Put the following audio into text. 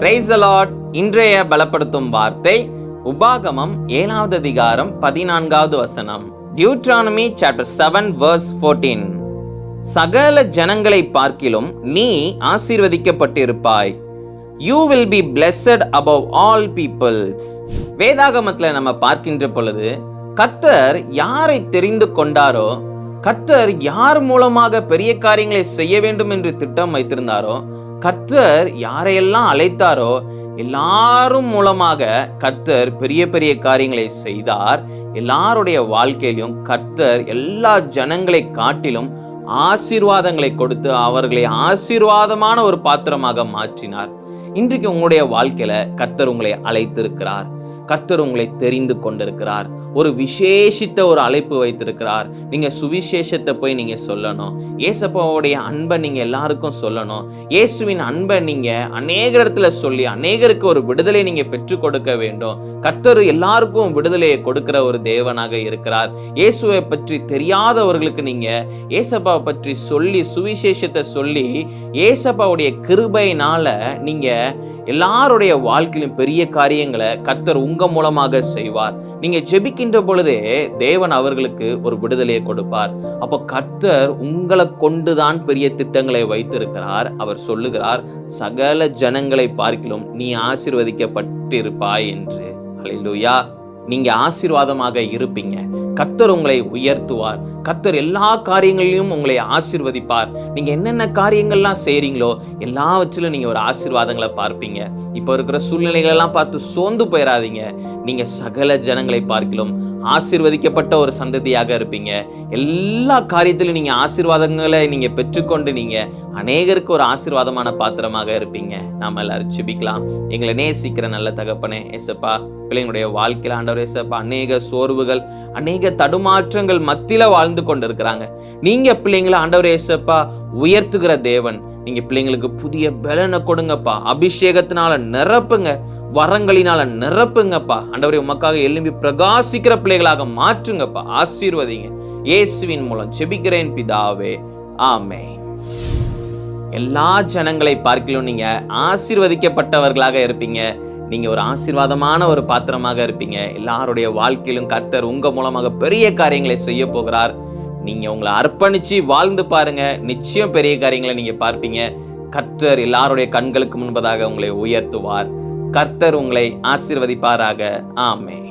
Praise the Lord. இன்றைய பலப்படுத்தும் வார்த்தை உபாகமம் 7வது அதிகாரம் 14வது வசனம். Deuteronomy chapter 7 verse 14. சகல ஜனங்களை பார்க்கிலும் நீ ஆசீர்வதிக்கப்பட்டிருப்பாய். You will be blessed above all peoples. வேதாகமத்துல நம்ம பார்க்கின்ற பொழுது கர்த்தர் யாரை தெரிந்து கொண்டாரோ, கர்த்தர் யார் மூலமாக பெரிய காரியங்களை செய்ய வேண்டும் என்று திட்டம் வைத்திருந்தாரோ, கர்த்தர் யாரையெல்லாம் அழைத்தாரோ எல்லாரும் மூலமாக கர்த்தர் பெரிய பெரிய காரியங்களை செய்தார். எல்லாருடைய வாழ்க்கையிலும் கர்த்தர் எல்லா ஜனங்களை காட்டிலும் ஆசீர்வாதங்களை கொடுத்து அவர்களை ஆசீர்வாதமான ஒரு பாத்திரமாக மாற்றினார். இன்றைக்கு உங்களுடைய வாழ்க்கையில கர்த்தர் உங்களை அழைத்திருக்கிறார். கர்த்தர் உங்களை தெரிந்து கொண்டிருக்கிறார். ஒரு விசேஷித்த ஒரு அழைப்பு வைத்திருக்கிறார். நீங்க சுவிசேஷத்தை போய் நீங்க சொல்லணும். ஏசப்பாவுடைய அன்பை நீங்க எல்லாருக்கும் சொல்லணும். இயேசுவின் அன்பை நீங்க அநேக இடத்துல சொல்லி அநேகருக்கு ஒரு விடுதலை நீங்க பெற்றுக் கொடுக்க வேண்டும். கர்த்தர் எல்லாருக்கும் விடுதலையை கொடுக்கிற ஒரு தேவனாக இருக்கிறார். இயேசுவை பற்றி தெரியாதவர்களுக்கு நீங்க ஏசப்பாவை பற்றி சொல்லி சுவிசேஷத்தை சொல்லி ஏசப்பாவுடைய கிருபையினால நீங்க எல்லாருடைய வாழ்க்கையிலும் பெரிய காரியங்களை கர்த்தர் உங்க மூலமாக செய்வார். நீங்க ஜெபிக்கின்ற பொழுதே தேவன் அவர்களுக்கு ஒரு விடுதலையை கொடுப்பார். அப்போ கர்த்தர் உங்களை கொண்டுதான் பெரிய திட்டங்களை வைத்திருக்கிறார். அவர் சொல்லுகிறார், சகல ஜனங்களை பார்க்கிலும் நீ ஆசீர்வதிக்கப்பட்டிருப்பாய் என்று. ஹல்லேலூயா. நீங்க ஆசீர்வாதமாக இருப்பீங்க. கர்த்தர் உங்களை உயர்த்துவார். கர்த்தர் எல்லா காரியங்களிலும் உங்களை ஆசீர்வதிப்பார். நீங்க என்னென்ன காரியங்கள்லாம் செய்றீங்களோ எல்லாவற்றிலும் நீங்க ஒரு ஆசீர்வாதங்களை பார்ப்பீங்க. இப்போ இருக்கிற சூழ்நிலைகள் எல்லாம் பார்த்து சோர்ந்து போயிடாதீங்க. நீங்க சகல ஜனங்களை பார்க்கிலும் ஆசீர்வதிக்கப்பட்ட ஒரு சந்ததியாக இருப்பீங்க. எல்லா காரியத்திலும் நீங்க ஆசீர்வாதங்களை நீங்க பெற்றுக்கொண்டு நீங்க அநேகருக்கு ஒரு ஆசீர்வாதமான பாத்திரமாக இருப்பீங்க. நாம எல்லாரும் ஜெபிக்கலாம். எங்களை நேசிக்கிற நல்ல தகப்பனே ஏசப்பா, பிள்ளைங்களுடைய வாழ்க்கையில ஆண்டவர் ஏசப்பா அநேக சோர்வுகள் அநேக தடுமாற்றங்கள் மத்தியில வாழ்ந்து கொண்டு இருக்கிறாங்க. நீங்க பிள்ளைங்களை ஆண்டவர் ஏசப்பா உயர்த்துகிற தேவன். நீங்க பிள்ளைங்களுக்கு புதிய பலனை கொடுங்கப்பா. அபிஷேகத்தினால நிரப்புங்க, வரங்களினால நிரப்புங்கப்பா. ஆண்டவரே உமக்காக எழும்பி பிரகாசிக்கிற பிள்ளைகளாக மாற்றுங்கப்பா. ஆசீர்வதிங்க. இயேசுவின் மூலம் ஜெபிக்கிறேன் பிதாவே, ஆமென். எல்லா ஜனங்களை பார்க்கிலும் நீங்க ஆசீர்வதிக்கப்பட்டவர்களாக இருப்பீங்க. நீங்க ஒரு ஆசீர்வாதமான ஒரு பாத்திரமாக இருப்பீங்க. எல்லாருடைய வாழ்க்கையிலும் கர்த்தர் உங்க மூலமாக பெரிய காரியங்களை செய்ய போகிறார். நீங்க உங்களை அர்ப்பணிச்சு வாழ்ந்து பாருங்க. நிச்சயம் பெரிய காரியங்களை நீங்க பார்ப்பீங்க. கர்த்தர் எல்லாருடைய கண்களுக்கு முன்பதாக உங்களை உயர்த்துவார். கர்த்தர் உங்களை ஆசீர்வதிப்பாராக. ஆமென்.